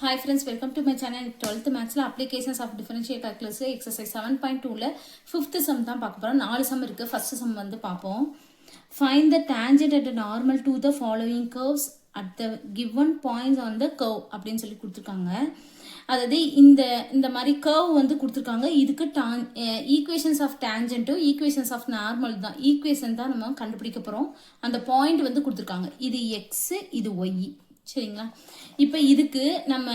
Hi friends, welcome to my channel. 12th Maths applications of differential calculus exercise 7.2 5th sum தான் பார்க்க போறோம். 4 sum இருக்கு. First sum வந்து பார்ப்போம். Find the tangent at a normal to the following curves at the given points on the curve அப்படினு சொல்லி கொடுத்திருக்காங்க. அதாவது இந்த மாதிரி curve வந்து கொடுத்திருக்காங்க. இதுக்கு equations of tangent equations of normal தான். equation தான் நம்ம கண்டுபிடிக்க போறோம். அந்த point வந்து கொடுத்திருக்காங்க. இது x இது y. சரிங்களா? இப்போ இதுக்கு நம்ம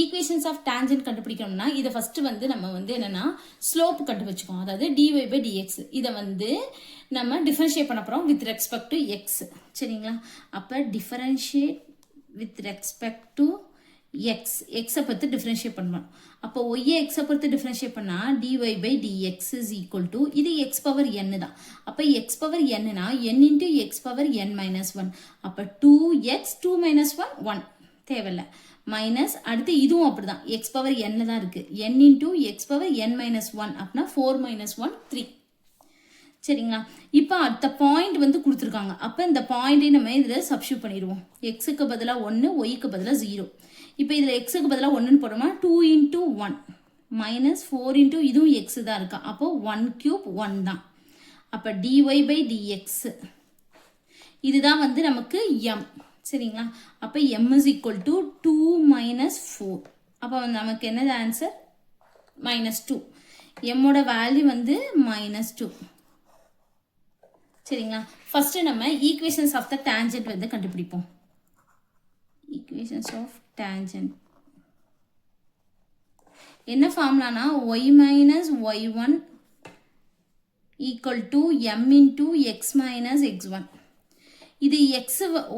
ஈக்குவேஷன்ஸ் ஆஃப் டான்ஜென்ட் கண்டுபிடிக்கணும்னா இதை ஃபர்ஸ்ட் வந்து நம்ம வந்து என்னன்னா ஸ்லோப் கண்டுபிடிச்சுக்கோம். அதாவது dy by dx இதை வந்து நம்ம டிஃபரன்ஷியேட் பண்ண போறோம் வித் ரெஸ்பெக்ட் டு x. சரிங்களா? அப்ப differentiate with respect to x x பொறுத்து டிஃபரன்ஷியேட் பண்ணணும். அப்போ y x பொறுத்து டிஃபரன்ஷியேட் பண்ணா dy by dx is equal to இது x power n தான். அப்ப x power n னா n into x power n minus 1. அப்ப 2x 2 minus 1 1 தேவையில்லை. மைனஸ் அடுத்து இதுவும் அப்படிதான் x power n தான் இருக்கு. n into x power n minus 1 அப்படின்னா 4 minus 1 3. சரிங்களா? இப்போ அடுத்த பாயிண்ட் வந்து கொடுத்துருக்காங்க. அப்போ இந்த பாயிண்டை நம்ம இதில் சப்ஸ்டியூட் பண்ணிடுவோம். எக்ஸுக்கு பதிலாக 1 ஒய்க்கு பதிலாக 0. இப்போ இதில் எக்ஸுக்கு பதிலாக 1ன்னு போட்டோம்னா 2 into 1 மைனஸ் 4 into இதுவும் எக்ஸ் தான் இருக்கா. அப்போ 1 cube 1 தான். அப்போ dy by dx இதுதான் வந்து நமக்கு m. சரிங்களா? அப்போ m is equal to 2 minus 4. அப்போ நமக்கு என்னது ஆன்சர் -2. mோட வேல்யூ வந்து -2. சரிங்களா? ஃபர்ஸ்ட் நம்ம ஈக்குவேஷன்ஸ் ஆஃப் த டான்ஜென்ட் வந்து கண்டுபிடிப்போம். ஈக்குவேஷன்ஸ் ஆஃப் டான்ஜென்ட் என்ன ஃபார்முலானா y minus y1 equal to m into x minus x1. இது x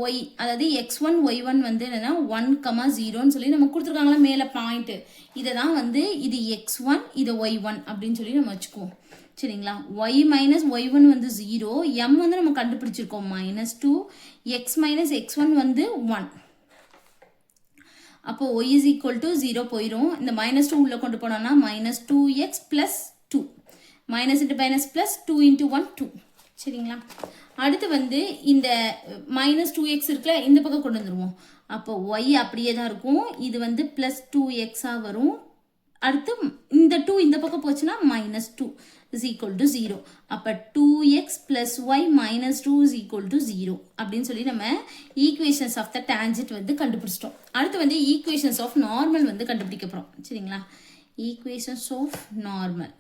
y அதாவது x1 y1 வந்து என்னன்னா 1, 0ன்னு சொல்லி நம்ம கொடுத்துருக்காங்களா மேலே பாயிண்ட். இதை தான் வந்து இது x1 இது y1 அப்படின்னு சொல்லி நம்ம வச்சுக்குவோம். சரிங்களா? y minus y1 வந்து 0, m வந்து நம்ம கண்டுபிடிச்சிருக்கோம் -2, x minus x1 வந்து 1. அப்போ y is equal to 0 போயிரும். இந்த -2 உள்ள கொண்டு போனோம்னா -2x plus 2. minus into minus plus 2 into 1 2. சரிங்களா? அடுத்து வந்து இந்த -2x இருக்குல்ல இந்த பக்கம் கொண்டு வந்துருவோம். அப்போ y அப்படியே தான் இருக்கும். இது வந்து +2x வரும். அடுத்து இந்த 2 இந்த பக்கம் போச்சுன்னா -2 is equal to 0. அப்ப 2x plus y minus 2 is equal to 0 அப்படின்னு சொல்லி நம்ம ஈக்குவேஷன்ஸ் ஆஃப் த டான்ஜென்ட் வந்து கண்டுபிடிச்சிட்டோம். அடுத்து வந்து ஈக்குவேஷன்ஸ் ஆஃப் நார்மல் வந்து கண்டுபிடிக்க போறோம். சரிங்களா? ஈக்குவேஷன்ஸ் ஆஃப் நார்மல்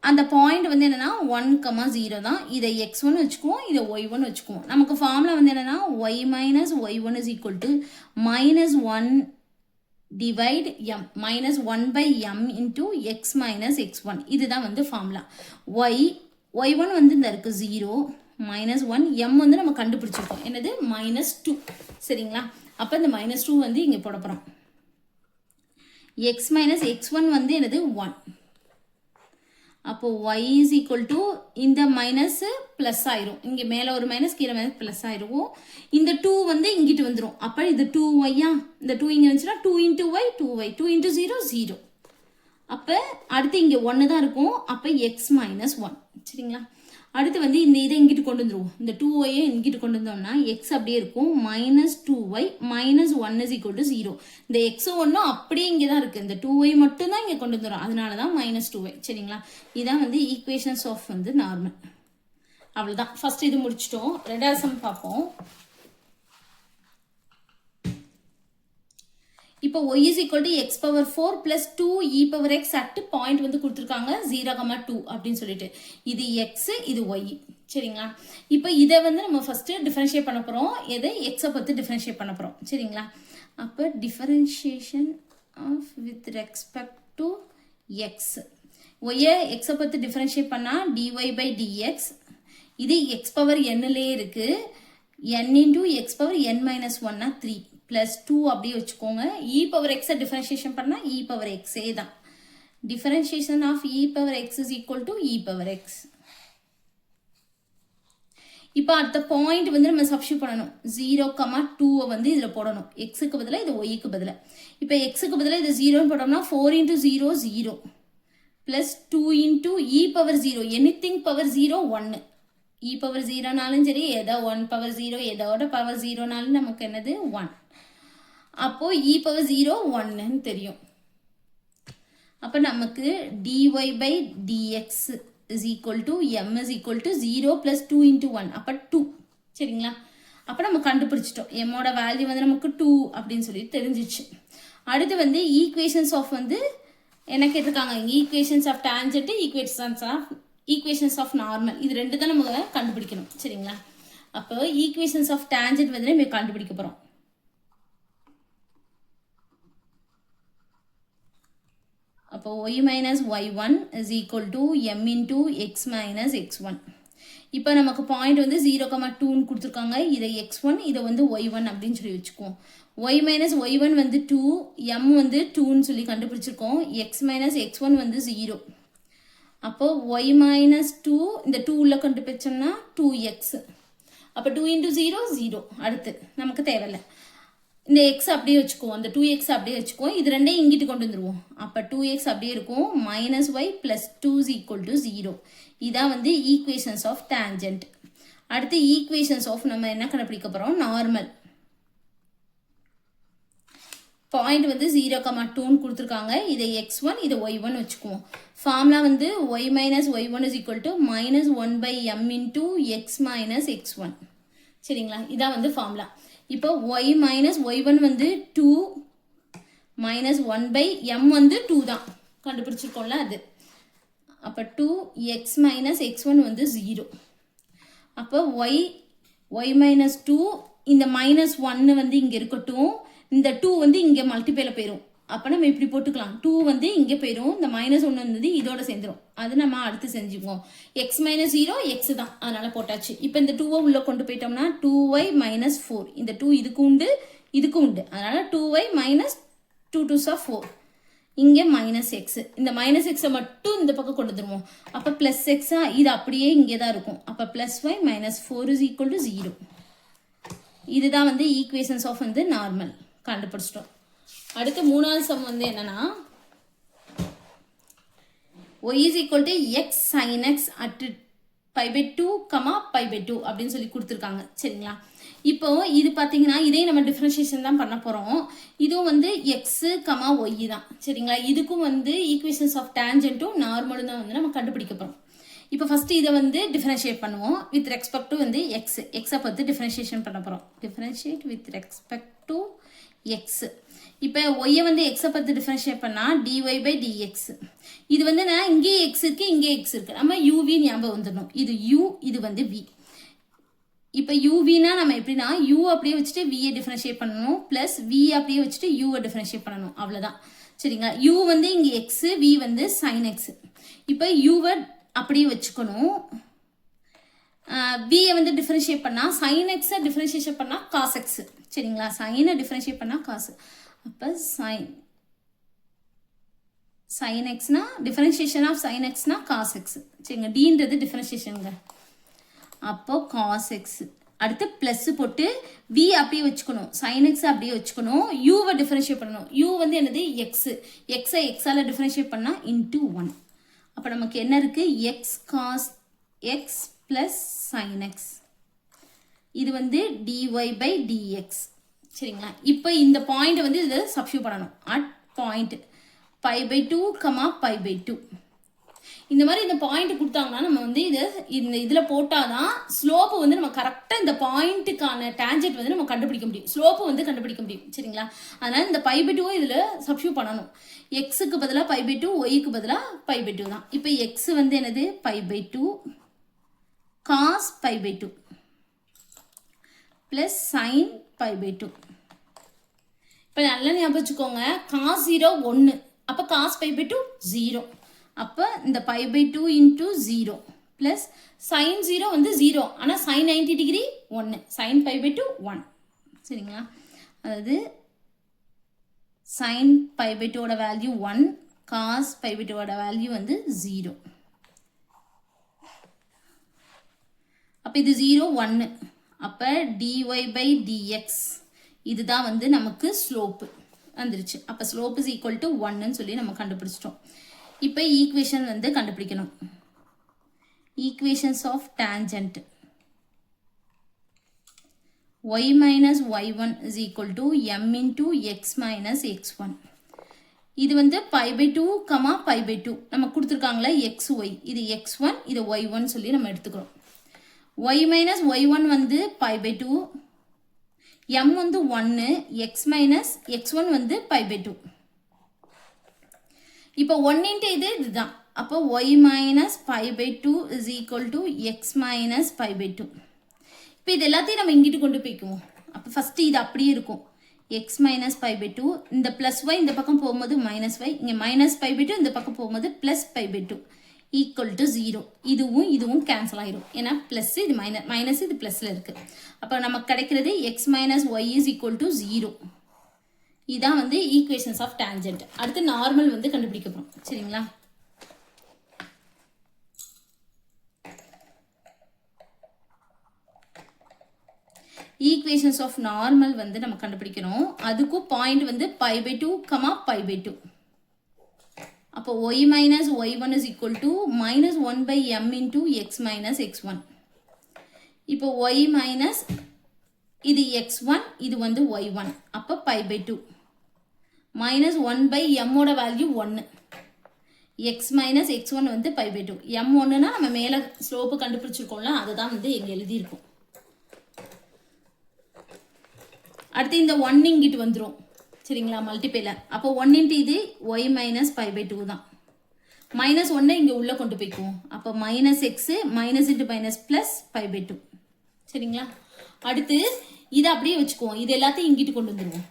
அந்த பாயிண்ட் வந்து என்னன்னா 1, 0 தான். இதை x1 வச்சுக்குவோம், இதை y1 வச்சுக்குவோம். நமக்கு ஃபார்முலா வந்து என்னன்னா y minus y1 is equal to -1 divide m minus 1 by m into x minus x1. இதுதான் வந்து ஃபார்முலா. y1 வந்து இந்த இருக்கு 0 -1 m வந்து நம்ம கண்டுபிடிச்சிருக்கோம். என்னது -2. சரிங்களா? அப்ப இந்த -2 வந்து இங்க போட போறோம். x minus x1 வந்து என்னது 1. அப்போ y is equal to இந்த மைனஸ் பிளஸ் ஆயிரும். இங்க மேல ஒரு மைனஸ் கீழே மைனஸ் பிளஸ் ஆயிரும். இந்த 2 வந்து இங்கிட்டு வந்துரும். அப்ப இது 2y இந்த 2 இங்க வந்துச்சுன்னா 2 into y 2y 2 into 0 0. அப்ப அடுத்து இங்க 1 தான் இருக்கும். அப்ப x minus 1. சரிங்களா? அடுத்து வந்து இந்த இதை இங்கிட்டு கொண்டு வந்துருவோம். இந்த 2y இங்கிட்டு கொண்டு வந்தோம்னா x அப்படியே இருக்கும். -2y minus 1 is equal to 0. இந்த x 1 அப்படியே இங்கே தான் இருக்கு. இந்த 2y மட்டும் தான் இங்கே கொண்டு வந்துடும். அதனால தான் -2y. சரிங்களா? இதான் வந்து ஈக்குவேஷன்ஸ் ஆஃப் வந்து நார்மல். அவ்வளோதான். ஃபர்ஸ்ட் இது முடிச்சிட்டோம். ரெண்டாவது சம் பார்ப்போம். இப்போ y is equal to x power 4 plus 2 e power x at point வந்து கொடுத்துருக்காங்க 0, 2 அப்படின்னு சொல்லிட்டு. இது x இது y. சரிங்களா? இப்போ இதை வந்து நம்ம ஃபர்ஸ்ட் டிஃபரன்ஷியேட் பண்ண போறோம். எதை x பொறுத்து டிஃபரன்ஷியேட் பண்ண போறோம். சரிங்களா? அப்போ differentiation of with respect to x. y x பொறுத்து டிஃபரன்ஷியேட் பண்ணா dy by dx. இது x பவர் n-லே இருக்கு. n into x power n minus 1 3 plus 2 அப்படியே வச்சுக்கோங்க. e power x டிஃபரன்ஷியேஷன் பண்ணா e power x தான். Differentiation of e power x is equal to e power x. இப்போ அடுத்த பாயிண்ட் வந்து நம்ம சப்ஸ்டிட்யூட் பண்ணணும். 0, 2 வந்து இதுல போடணும். x-க்கு பதிலா இது y-க்கு பதிலா. இப்போ x-க்கு பதிலா இது 0 போட்டோம்னா 4 into 0 0 plus 2 into e power 0 anything power 0 1. e power 0நாலும் சரி ஏதோ 1 பவர் 0 ஏதோட பவர் 0நாலும் நமக்கு என்னது 1. அப்போ e பவர் 0 1ன்னு தெரியும். அப்போ நமக்கு dy by dx is equal to m is equal to 0 plus 2 into 1. அப்போ 2. சரிங்களா? அப்போ நம்ம கண்டுபிடிச்சிட்டோம். mோட வேல்யூ வந்து நமக்கு 2 அப்படின்னு சொல்லி தெரிஞ்சிச்சு. அடுத்து வந்து ஈக்குவேஷன்ஸ் ஆஃப் வந்து என்ன கேட்டிருக்காங்க? Equations of tangent, equations of normal. இது ரெண்டு தான் நம்ம கண்டுபிடிக்கணும். சரிங்களா? அப்போ ஈக்குவேஷன்ஸ் ஆஃப் டான்ஜென்ட் வந்து நம்ம கண்டுபிடிக்க போகிறோம். அப்போ y minus y1 is equal to m into x minus x1. இப்போ நமக்கு பாயிண்ட் வந்து 0,2ன்னு கொடுத்துருக்காங்க. இதை x1, இதை வந்து y1 அப்படின்னு சொல்லி வச்சுக்குவோம். y minus y1 வந்து 2, m வந்து 2ன்னு சொல்லி கண்டுபிடிச்சிருக்கோம். x minus x1 வந்து 0. அப்போ y minus 2, இந்த 2 உள்ள கண்டுபிடிச்சோம்னா 2x. அப்போ 2 into 0, 0. அடுத்து நமக்கு தேவையில்லை. இந்த x அப்படியே வச்சுக்குவோம். அந்த 2x அப்படியே வச்சுக்குவோம். இது ரெண்டையும் இங்கிட்டு கொண்டு வந்துருவோம். அப்போ 2x அப்படியே இருக்கும். minus y plus 2 is equal to 0. இதான் வந்து ஈக்குவேஷன்ஸ் ஆஃப் டான்ஜென்ட். அடுத்து ஈக்குவேஷன்ஸ் ஆஃப் நம்ம என்ன கண்டுபிடிக்க போகிறோம்? நார்மல். பாயிண்ட் வந்து 0,2ன்னு கொடுத்துருக்காங்க. இதை x1, இதை y1 வச்சுக்குவோம். ஃபார்முலா வந்து y minus y1 is equal to minus 1 by m into x minus x1. சரிங்களா? இதான் வந்து ஃபார்முலா. இப்போ y minus y1 வந்து 2 minus 1 by m வந்து 2 தான் கண்டுபிடிச்சிருக்கோம்ல அது. அப்போ 2x minus x1 வந்து 0. அப்போ y minus 2, இந்த minus 1 வந்து இங்கே இருக்கட்டும். இந்த 2 வந்து இங்கே மல்டிப்ளேல போயிடும். அப்போ நம்ம இப்படி போட்டுக்கலாம். 2 வந்து இங்கே போயிடும். இந்த -1 வந்து இதோட சேர்ந்துடும். அது நம்ம அடுத்து செஞ்சுக்குவோம். x minus 0 x தான், அதனால போட்டாச்சு. இப்போ இந்த 2 உள்ள கொண்டு போயிட்டோம்னா 2y minus 4. இந்த 2 இதுக்கு உண்டு, இதுக்கு உண்டு. அதனால 2y minus 2 2s are 4. இங்கே minus x. இந்த minus x மட்டும் இந்த பக்கம் கொண்டு வந்துருவோம். அப்போ plus x இது அப்படியே இங்கே தான் இருக்கும். அப்போ plus y minus 4 is equal to 0. இதுதான் வந்து ஈக்குவேஷன்ஸ் ஆஃப் வந்து நார்மல் கண்டுபிடிச்சிட்டோம். அடுத்து மூணாவது சம் வந்து என்னன்னா y is equal to x sin x at pi by 2, pi by 2 அப்படின்னு சொல்லி கொடுத்துருக்காங்க. சரிங்களா? இப்போ இது பார்த்தீங்கன்னா இதையும் நம்ம டிஃப்ரென்ஷியேஷன் தான் பண்ண போகிறோம். இதுவும் வந்து x, y தான். சரிங்களா? இதுக்கும் வந்து ஈக்குவேஷன்ஸ் ஆஃப் டான்ஜென்ட்டும் நார்மலும் தான் வந்து நம்ம கண்டுபிடிக்க போகிறோம். இப்போ ஃபஸ்ட்டு இதை வந்து டிஃப்ரென்ஷியேட் பண்ணுவோம். வித் ரெஸ்பெக்ட் டு வந்து எக்ஸை பார்த்து டிஃப்ரென்ஷியேஷன் பண்ண போகிறோம். Differentiate with respect to X. இப்போ ஒய்யை வந்து எக்ஸை பார்த்து டிஃப்ரென்ஷியேட் பண்ணால் dy by dx. இது வந்து நான் இங்கே எக்ஸ் இருக்குது, இங்கே எக்ஸ் இருக்குது. நம்ம uv ஞாபகம் வந்துடணும். இது u, இது வந்து v. இப்போ uvனா நம்ம எப்படின்னா u அப்படியே வச்சுட்டு vயை டிஃப்ரென்ஷியேட் பண்ணணும், ப்ளஸ் v அப்படியே வச்சுட்டு uவை டிஃப்ரென்ஷியேட் பண்ணணும். அவ்வளோதான். சரிங்களா? u வந்து இங்கே எக்ஸு, v வந்து sin x. இப்போ uவை அப்படியே வச்சுக்கணும். v வந்து டிஃபரன்ஷியேட் பண்ணால் sin x டிஃபரன்ஷியேஷன் பண்ணால் cos x. சரிங்களா? சைனை டிஃபரன்ஷியேட் பண்ணால் காசு. அப்போ sin xனா டிஃபரன்ஷியேஷன் ஆஃப் sin xனா cos x. சரிங்க? dன்றது டிஃபரன்ஷியேஷனுங்க. அப்போ cos x. அடுத்து ப்ளஸ் போட்டு v அப்படியே வச்சுக்கணும், sin x அப்படியே வச்சுக்கணும், uவை டிஃபரன்ஷியேட் பண்ணணும். u வந்து என்னது? எக்ஸு. எக்ஸை எக்ஸால் டிஃபரன்ஷியேட் பண்ணால் இன்ட்டு 1. அப்போ நமக்கு என்ன இருக்குது? x cos x plus sin x. இது வந்து dy by dx. சரிங்களா? இப்போ இந்த பாயிண்ட் வந்து இதில் சப்ஸ்டியூட் பண்ணணும். At point pi by 2, pi by 2. இந்த மாதிரி இந்த பாயிண்ட் கொடுத்தாங்கன்னா நம்ம வந்து இதில் போட்டால் தான் ஸ்லோப்பு வந்து நம்ம கரெக்டாக இந்த பாயிண்ட்டுக்கான டேஞ்சென்ட் வந்து நம்ம கண்டுபிடிக்க முடியும். ஸ்லோப்பு வந்து கண்டுபிடிக்க முடியும். சரிங்களா? அதனால் இந்த pi by 2 இதில் சப்ஸ்டியூட் பண்ணணும். எக்ஸுக்கு பதிலாக pi by 2, ஒய்க்கு பதிலாக pi by 2 தான். இப்போ எக்ஸ் வந்து என்னது? pi by 2 cos pi by 2 plus sin pi by 2. இப்போ நல்லா ஞாபகம் வச்சுக்கோங்க. cos 0 1, அப்போ cos pi by 2 0. அப்போ இந்த pi by 2 into 0 plus sin 0 வந்து 0, ஆனால் sin 90 degree 1, sin pi by 2 1. சரிங்களா? அதாவது sin pi by 2 ஓட வேல்யூ 1, cos pi by 2 ஓட வேல்யூ வந்து 0. அப்போ இது 0 1. அப்போ dy by dx இதுதான் வந்து நமக்கு ஸ்லோப்பு வந்துருச்சு. அப்போ ஸ்லோப் இஸ் ஈக்குவல் டு 1ன்னு சொல்லி நம்ம கண்டுபிடிச்சிட்டோம். இப்போ ஈக்குவேஷன் வந்து கண்டுபிடிக்கணும். equations of tangent y minus y1 is equal to m into x minus x1. இது வந்து pi by 2, pi by 2. நம்ம கொடுத்திருக்காங்களா xy. இது x1, இது y1 சொல்லி நம்ம எடுத்துக்கிறோம். y minus y1 வந்து pi by 2. m வந்து 1, x minus x1 வந்து pi by 2. இப்போ 1 into இதுதான். அப்போ y minus pi by 2 is equal to x minus pi by 2. இப்போ இது எல்லாத்தையும் நம்ம இங்கிட்டு கொண்டு போய்க்குவோம். அப்போ ஃபர்ஸ்ட் இது அப்படியே இருக்கும். x minus pi by 2, இந்த plus y இந்த பக்கம் போகும்போது minus y, இங்க minus pi by 2 இந்த பக்கம் போகும்போது plus pi by 2 equal to 0. இதுவும் cancel ஆயிரும். ஏன்னா plus இது minus இது plusல இருக்கு. அப்போ நமக்கு கிடைக்கிறது x minus y is equal to 0. இதான் வந்து equations of tangent. அடுத்து நார்மல் வந்து கண்டுபிடிக்க போறோம். சரிங்களா? equations of normal வந்து நம்ம கண்டுபிடிக்கணும். அதுக்கு பாயிண்ட் வந்து pi by 2, pi by 2. அப்போ y minus y1 is equal to minus 1 by m into x minus x1. இப்போ y minus இது x1, இது வந்து y1. அப்போ pi by 2. minus 1 by m ஓட வேல்யூ 1. x minus x1 வந்து pi by 2. m 1னா நம்ம மேலே ஸ்லோப்பு கண்டுபிடிச்சிருக்கோம்ல, அதுதான் வந்து இங்கே எழுதியிருக்கோம். அடுத்து இந்த 1 இங்கிட்டு வந்துரும். சரிங்களா? மல்டிப்ளைல. அப்போ 1 into இது y minus pi by 2 தான். minus 1 இங்க உள்ள கொண்டு போய்க்குவோம். அப்போ minus x minus into minus plus pi by 2. சரிங்களா? அடுத்து இதை அப்படியே வச்சுக்குவோம். இது எல்லாத்தையும் இங்கிட்டு கொண்டு வந்துருவோம்.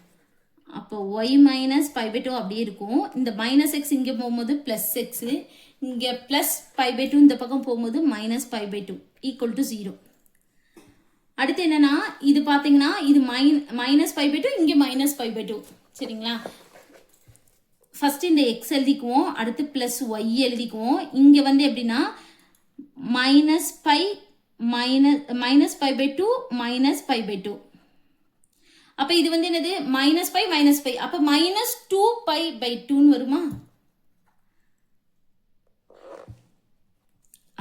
அப்போ y minus pi by 2 அப்படியே இருக்கும். இந்த minus x இங்க போகும்போது plus x, இங்க plus pi by 2 இந்த பக்கம் போகும்போது minus pi by 2 equal to 0. அடுத்து என்னன்னா இது பாத்தீங்கன்னா இது minus pi by 2, இங்க minus pi by 2. சரிங்களா? ஃபர்ஸ்ட் இந்த x எழுதிக்குவோம். அடுத்து plus y எழுதிக்குவோம். இங்க வந்து எப்படின்னா minus pi by 2 minus pi by 2. அப்ப இது வந்து என்னது minus pi minus pi. அப்ப minus 2 pi by 2 வருமா?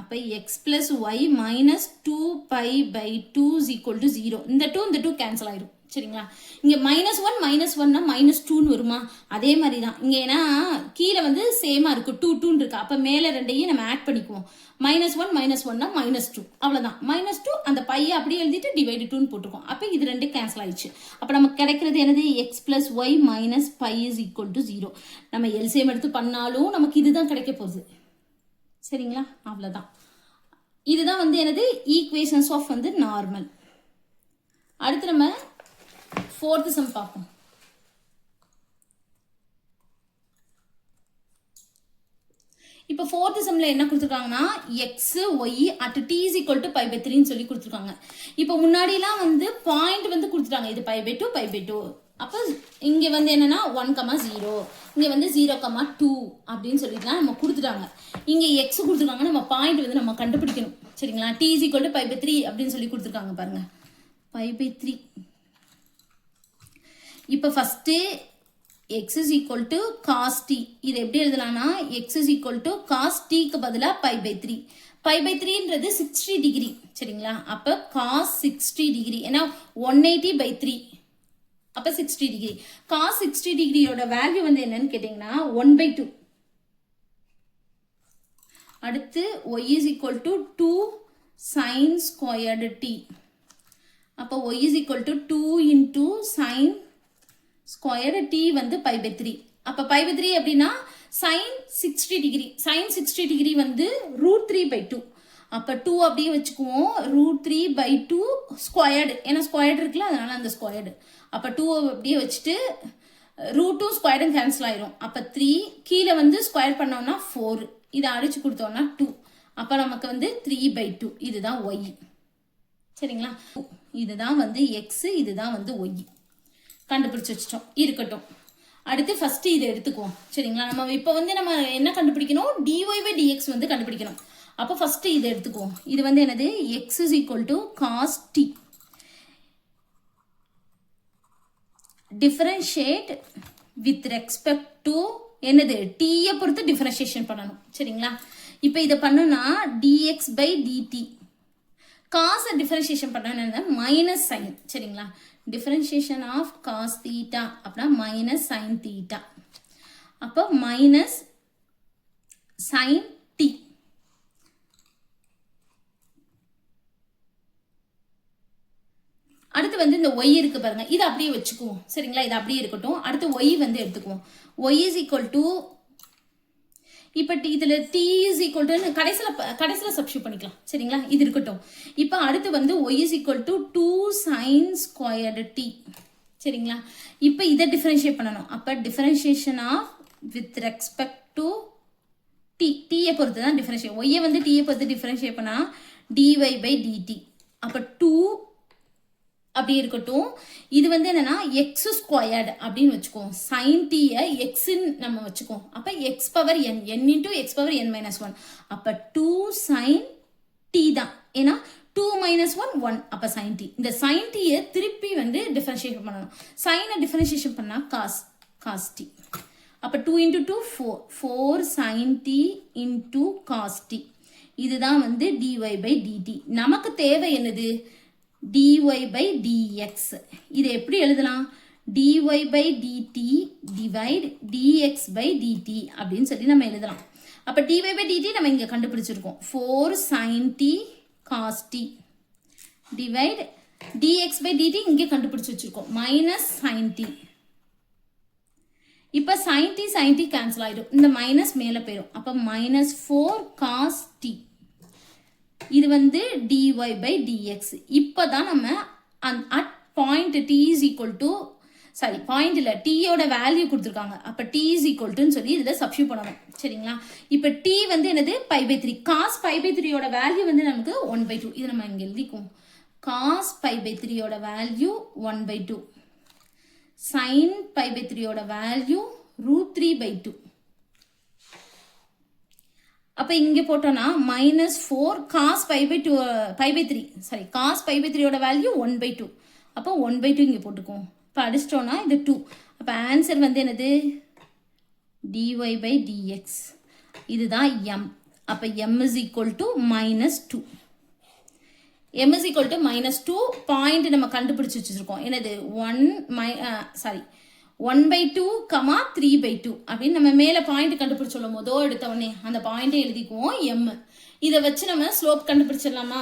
அப்ப x plus y minus 2 pi by 2 is equal to 0. இந்த 2 cancel ஆயிரும். சரிங்களா? இங்க minus 1 minus 1னா minus 2 வருமா? அதே மாதிரி தான். இங்க ஏன்னா கீழே வந்து சேமா இருக்கு. 2 இருக்கு. அப்ப மேல ரெண்டையும் நம்ம ஆட் பண்ணிக்குவோம். minus 1 minus 1னா minus 2. அவ்வளவுதான். minus 2 அந்த பையை அப்படியே எழுதிட்டு divide 2ன்னு போட்டுருக்கோம். அப்ப இது ரெண்டு கேன்சல் ஆயிடுச்சு. அப்ப நமக்கு கிடைக்கிறது என்னது x plus y minus pi is equal to 0. நம்ம எல்சிஎம் எடுத்து பண்ணாலும் நமக்கு இதுதான் கிடைக்க போகுது. சரிங்களா? அவ்வளவுதான். இதுதான் வந்து என்னது ஈக்குவேஷன்ஸ் ஆஃப் வந்து நார்மல். அடுத்து நம்ம fourth sum பார்ப்போம். இப்போ fourth sumல என்ன கொடுத்திருக்காங்கன்னா x y at t is equal to pi by 3 ன்னு சொல்லி கொடுத்திருக்காங்க. இப்போ முன்னாடிலாம் வந்து பாயிண்ட் வந்து கொடுத்துட்டாங்க. இது pi by 2 pi by 2. அப்போ இங்க வந்து என்னன்னா 1, 0, இங்க வந்து 0, 2 அப்படின்னு சொல்லிட்டுலாம் நம்ம கொடுத்துட்டாங்க. இங்க x கொடுத்துருக்காங்க. நம்ம பாயிண்ட் வந்து நம்ம கண்டுபிடிக்கணும். சரிங்களா? t is equal to pi by 3 அப்படின்னு சொல்லி கொடுத்துருக்காங்க பாருங்க. pi by 3. இப்போ first x is equal to cos t. இது எப்படி எழுதலாம்னா x is equal to cos t க்கு பதிலா pi by 3. pi by 3ன்றது 60 degree. சரிங்களா? அப்ப cos 60 டிகிரி. ஏன்னா 180 by 3. அப்ப 60 டிகிரி. cos 60 டிகிரியோட வேல்யூ வந்து என்னன்னு கேட்டீங்கன்னா 1 by 2. அடுத்து y is equal to 2 sin squared t. அப்ப y is equal to 2 into sin squared t வந்து pi by 3. அப்ப pi by 3 அப்படின்னா sin 60 டிகிரி. sin 60 டிகிரி வந்து √3 by 2. அப்ப 2 அப்படியே வச்சுக்குவோம். √3 by 2 ஸ்கொயர்டு. ஏன்னா ஸ்கொயர்டு இருக்குல்ல, அதனால அந்த ஸ்கொயர்டு. அப்ப 2 அப்படியே வச்சுட்டு √2 ஸ்கொயர்டு கேன்சல் ஆயிரும். அப்ப 3 கீழே வந்து ஸ்கொயர் பண்ணோம்னா 4. இதை அடிச்சு கொடுத்தோம்னா 2. அப்ப நமக்கு வந்து 3 by 2. இதுதான் y. சரிங்களா? இதுதான் வந்து x, இதுதான் வந்து y. கண்டுபிடிச்சு வச்சிட்டோம். இருக்கட்டும். அடுத்து ஃபர்ஸ்ட் இதை எடுத்துக்குவோம். சரிங்களா? நம்ம இப்போ வந்து நம்ம என்ன கண்டுபிடிக்கணும்? dy by dx வந்து கண்டுபிடிக்கணும். அப்போ ஃபர்ஸ்ட் இதை எடுத்துக்குவோம். இது வந்து என்னது? x is equal to cos t. Differentiate with respect to என்னது? t பொறுத்து டிஃபரன்ஷியேஷன் பண்ணணும். சரிங்களா? இப்போ இதை பண்ணுனா dx by dt காசை டிஃபரன்ஷியேஷன் பண்ண மைனஸ் சைன் சரிங்களா. டிஃபரன்ஷியேஷன் ஆஃப் காஸ் தீட்டா அப்படின்னா மைனஸ் சைன் தீட்டா. அப்போ மைனஸ் சைன் டி. அடுத்து வந்து இந்த ஒய் இருக்கு பாருங்க, இதை அப்படியே வச்சுக்குவோம் சரிங்களா. இது அப்படியே இருக்கட்டும். அடுத்து ஒய் வந்து எடுத்துக்குவோம். ஒய் இஸ் ஈக்குவல் டு இப்போ இதில் டி இஸ் ஈக்குவல் டு கடைசியில் சப்ஸ்டியூட் பண்ணிக்கலாம் சரிங்களா. இது இருக்கட்டும். இப்போ அடுத்து வந்து y is equal to 2 sine squared T சரிங்களா. இப்போ இதை டிஃபரன்ஷியேட் பண்ணணும். அப்போ differentiation of with respect to T, டீயை பொறுத்து தான் டிஃபரன்ஷியேட். ஒய்யை வந்து டீயை பொறுத்து டிஃபரன்ஷியேட் பண்ணால் டிஒய் பை டிடி. அப்போ 2 அப்படி இருக்கட்டும். இது வந்து என்னன்னா எக்ஸ் ஸ்கொயர்டு அப்படின்னு வச்சுக்கோம். சைன் டீயை எக்ஸ்ன்னு நம்ம வச்சுக்கோம். அப்போ X power n, n into X power n minus 1. அப்போ 2 சைன் டி தான். ஏன்னா 2 மைனஸ் 1 1. அப்போ சைன் டி. இந்த சைன் டீயை திருப்பி வந்து டிஃபரன்ஷியேட் பண்ணணும். சைனை டிஃபரன்ஷியேஷன் பண்ணால் காஸ் டி. அப்போ 2 into 2 4. 4 sine T into cos T. இதுதான் வந்து டிஒய் பை டிடி. நமக்கு தேவை என்னது? dy by dx. இதை எப்படி எழுதலாம்? dy by dt divide dx by dt அப்படின்னு சொல்லி நம்ம எழுதலாம். அப்போ dy by dt நம்ம இங்கே கண்டுபிடிச்சிருக்கோம். 4 sin t cos t divide dx by dt இங்கே கண்டுபிடிச்சு வச்சிருக்கோம். Minus sin t. இப்போ sin t கேன்சல் ஆயிடும். இந்த மைனஸ் மேலே போயிடும். அப்போ மைனஸ் 4 cos t. இது வந்து dy by dx. இப்போ தான் நம்ம at point t is equal to point இல்லை, டீயோட வேல்யூ கொடுத்துருக்காங்க. அப்போ t is equal to சொல்லி இதில் சப்ஸ்டியூட் பண்ணணும் சரிங்களா. இப்போ t வந்து என்னது? π/3. cos π/3யோட வேல்யூ வந்து நமக்கு 1/2. இது நம்ம இங்கே எழுதிக்குவோம். cos π/3யோட வேல்யூ 1/2. sin π/3யோட வேல்யூ √3/2. அப்போ இங்கே போட்டோன்னா மைனஸ் 4 காஸ் π/3 காஸ் π/3யோட வேல்யூ 1/2. அப்போ 1/2 இங்கே போட்டுக்குவோம். இப்போ அடிச்சிட்டோன்னா இது 2. அப்போ ஆன்சர் வந்து என்னது? dy by dx. இதுதான் m. அப்போ m is equal to -2. m is equal to -2. Point நம்ம கண்டுபிடிச்சி வச்சுருக்கோம். என்னது? 1/2, 3/2 அப்படின்னு நம்ம மேலே பாயிண்ட் கண்டுபிடிச்சோம். எடுத்த உடனே அந்த பாயிண்டை எழுதிக்குவோம் எம். இதை வச்சு நம்ம ஸ்லோப் கண்டுபிடிச்சிடலாமா?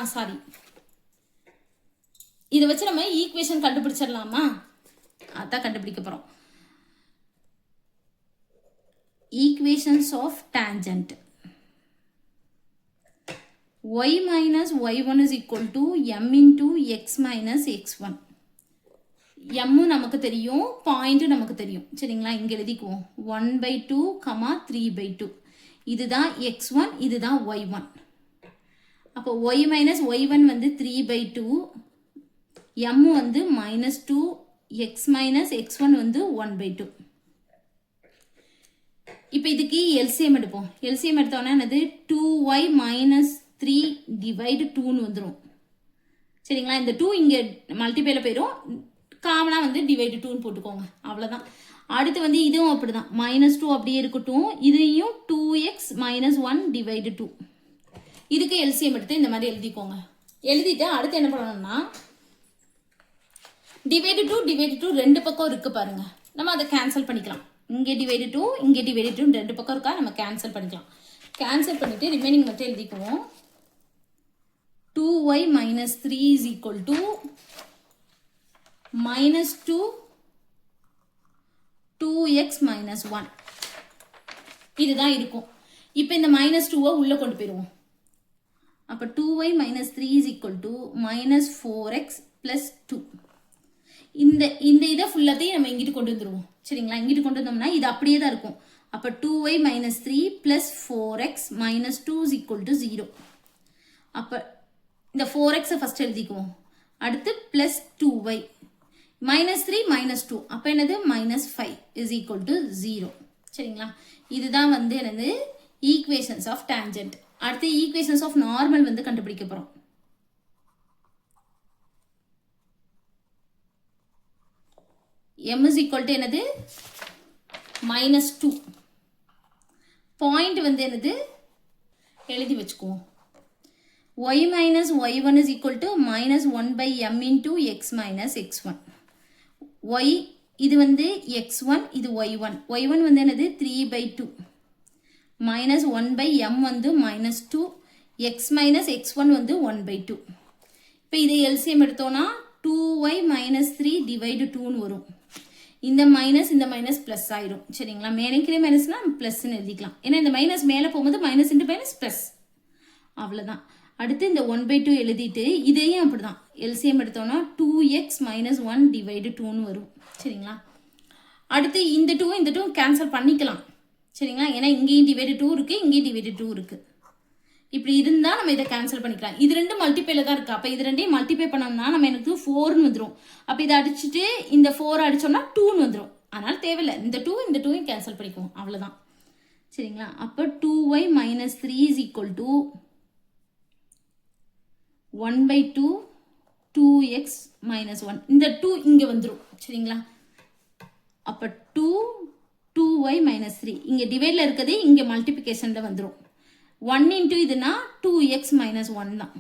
இதை வச்சு நம்ம ஈக்குவேஷன் கண்டுபிடிச்சிடலாமா? அதான் கண்டுபிடிக்க போகிறோம். Equations of tangent. y minus y1 is equal to m into x minus x1. m நமக்கு தெரியும், பாயிண்ட் நமக்கு தெரியும் சரிங்களா. இங்கே எழுதிக்குவோம் 1/2, 3/2. இதுதான் x1, இதுதான் y1. அப்போ y minus y1 வந்து 3/2, m வந்து -2, x minus x1 வந்து 1/2. இப்போ இதுக்கு எல்சிஎம் எடுப்போம். எல்சிஎம் எடுத்தோன்னா என்னது? 2y minus 3 divide 2ன்னு வந்துடும் சரிங்களா. இந்த 2 இங்கே மல்டிபைல போயிடும். காமனாக வந்து டிவைடு 2ன்னு போட்டுக்கோங்க. அவ்வளோதான். அடுத்து வந்து இதுவும் அப்படி தான். -2 அப்படியே இருக்கட்டும். இதையும் 2x - 1 டிவைடு 2. இதுக்கு எல்சிஎம் எடுத்து இந்த மாதிரி எழுதிக்கோங்க. எழுதிட்டு அடுத்து என்ன பண்ணணும்னா டிவைடு 2 ரெண்டு பக்கம் இருக்கு பாருங்க. நம்ம அதை கேன்சல் பண்ணிக்கலாம். இங்கே டிவைடு 2, இங்கே டிவைடு 2 ரெண்டு பக்கம் இருக்கா, நம்ம கேன்சல் பண்ணிக்கலாம். கேன்சல் பண்ணிட்டு ரிமைனிங் மட்டும் எழுதிக்குவோம். 2y - 3 is equal to -2 2x - 1. இதுதான் இருக்கும். இப்போ இந்த -2 உள்ள கொண்டு போயிடுவோம். அப்போ 2y - 3 is equal to -4x + 2. இந்த இதை ஃபுல்லாத்தையும் நம்ம இங்கிட்டு கொண்டு வந்துடுவோம் சரிங்களா. இங்கிட்டு கொண்டு வந்தோம்னா இது அப்படியே தான் இருக்கும். அப்போ 2y - 3 + 4x - 2 is equal to 0. அப்போ இந்த 4x ஃபர்ஸ்ட் எழுதிக்குவோம். அடுத்து +2y -3 -2. அப்போ என்னது? -5 is equal to 0 சரிங்களா. இதுதான் வந்து என்னது? Equations of tangent. அடுத்து ஈக்குவேஷன்ஸ் ஆஃப் நார்மல் வந்து கண்டுபிடிக்க போகிறோம். m is equal to என்னது? -2. பாயிண்ட் வந்து என்னது? எழுதி வச்சுக்குவோம். y minus y1 is equal to minus 1 by m into x minus x1. y இது வந்து x1, இது y1. y1 வந்து என்னது 3 by 2. minus 1 by m வந்து minus 2. x minus x1 வந்து 1 by 2. இப்போ இதை LCM எடுத்தோம்னா 2y minus 3 divide 2 வரும். இந்த மைனஸ் ப்ளஸ் ஆயிடும். சரிங்களா, மேலே மைனஸ்னா ப்ளஸ்ன்னு எழுதிக்கலாம். ஏன்னா இந்த மைனஸ் மேலே போகும்போது மைனஸ் இன்ட்டு மைனஸ் ப்ளஸ், அவ்வளோதான். அடுத்து இந்த 1/2 எழுதிட்டு இதையும் அப்படி தான் எல்சிஎம் எடுத்தோம்னா 2x minus 1 divide 2ன்னு வரும். சரிங்களா, அடுத்து இந்த 2 கேன்சல் பண்ணிக்கலாம். சரிங்களா, ஏன்னா இங்கேயும் டிவைடு 2 இருக்குது, இங்கேயும் டிவைடு 2 இருக்குது. இப்படி இருந்தால் நம்ம இதை கேன்சல் பண்ணிக்கலாம். இது ரெண்டு மல்டிபைல தான் இருக்குது. அப்போ இது ரெண்டையும் மல்டிபை பண்ணோம்னா நம்ம எனக்கு 4ன்னு வந்துடும். அப்போ இதை அடிச்சுட்டு இந்த 4 அடித்தோம்னா 2ன்னு வந்துடும். அதனால் தேவையில்லை, இந்த 2 கேன்சல் பண்ணிக்குவோம், அவ்வளோதான். சரிங்களா, அப்போ 2y minus 3 is equal to 1/2 2x minus 1. இந்த 2 இங்கே வந்துடும். சரிங்களா, அப்போ 2y minus 3 இங்கே டிவைடில் இருக்கிறது இங்கே மல்டிபிகேஷனில் வந்துடும். 1 into இதுனா 2x minus 1 தான்.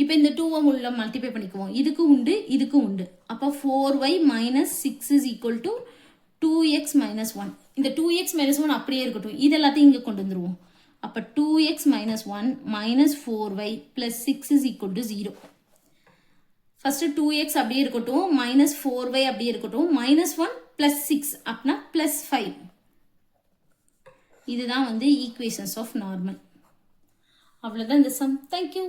இப்போ இந்த 2 உள்ள மல்டிபை பண்ணிக்குவோம். இதுக்கு உண்டு, இதுக்கு உண்டு. அப்போ 4y minus 6 is equal to 2x minus 1. இந்த 2x minus 1 அப்படியே இருக்கட்டும், இது எல்லாத்தையும் இங்கே கொண்டு வந்துடுவோம். அப்போ 2x minus 1 minus 4y plus 6 is equal to 0. First 2x அப்படியே இருக்கட்டும், மைனஸ் 4y அப்படியே இருக்கட்டும், மைனஸ் 1 plus 6 அப்படின்னா plus 5. இதுதான் வந்து ஈக்குவேஷன்ஸ் ஆஃப் நார்மல். அவ்வளோதான் இந்த சம். தேங்க்யூ.